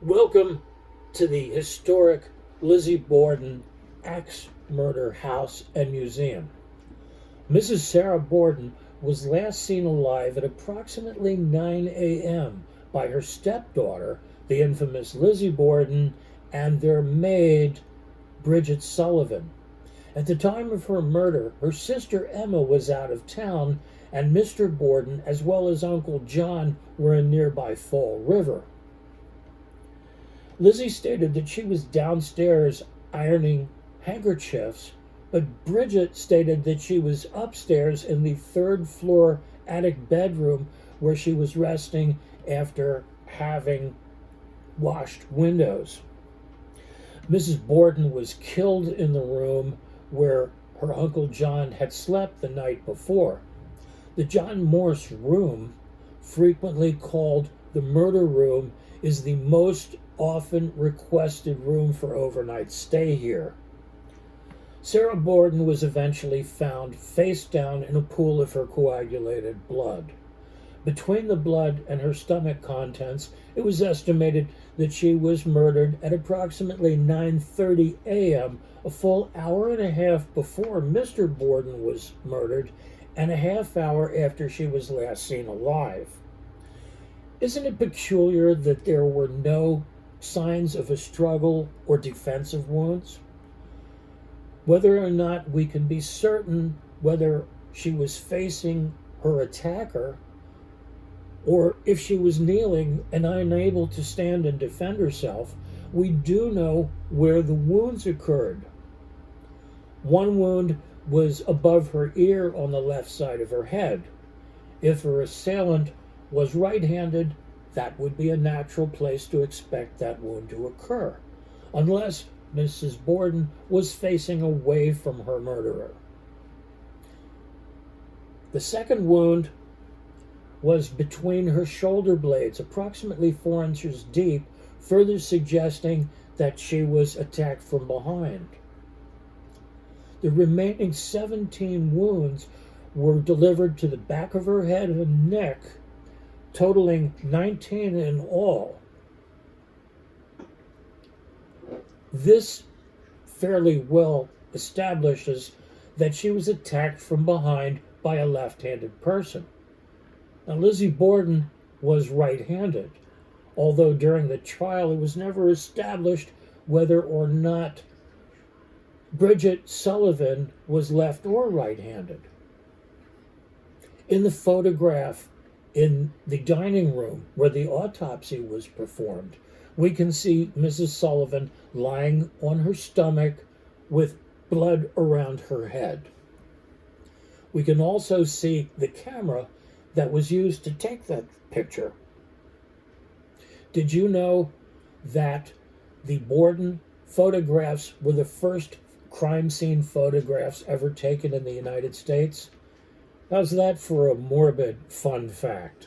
Welcome to the historic Lizzy Borden Axe Murder House and Museum. Mrs. Sarah Borden was last seen alive at approximately 9 a.m. by her stepdaughter, the infamous Lizzy Borden, and their maid, Bridget Sullivan. At the time of her murder, her sister Emma was out of town, and Mr. Borden, as well as Uncle John, were in nearby Fall River. Lizzy stated that she was downstairs ironing handkerchiefs, but Bridget stated that she was upstairs in the third floor attic bedroom where she was resting after having washed windows. Mrs. Borden was killed in the room where her Uncle John had slept the night before. The John Morse room, frequently called the murder room, is the most often requested room for overnight stay here. Sarah Borden was eventually found face down in a pool of her coagulated blood. Between the blood and her stomach contents, it was estimated that she was murdered at approximately 9:30 a.m., a full hour and a half before Mr. Borden was murdered and a half hour after she was last seen alive. Isn't it peculiar that there were no signs of a struggle or defensive wounds? Whether or not we can be certain whether she was facing her attacker or if she was kneeling and unable to stand and defend herself, we do know where the wounds occurred. One wound was above her ear on the left side of her head. If her assailant was right-handed, that would be a natural place to expect that wound to occur, unless Mrs. Borden was facing away from her murderer. The second wound was between her shoulder blades, approximately 4 inches deep, further suggesting that she was attacked from behind. The remaining 17 wounds were delivered to the back of her head and neck, totaling 19 in all. This fairly well establishes that she was attacked from behind by a left-handed person. Now, Lizzy Borden was right-handed, although during the trial it was never established whether or not Bridget Sullivan was left or right-handed. In the photograph in the dining room where the autopsy was performed, we can see Mrs. Sullivan lying on her stomach with blood around her head. We can also see the camera that was used to take that picture. Did you know that the Borden photographs were the first crime scene photographs ever taken in the United States? How's that for a morbid fun fact?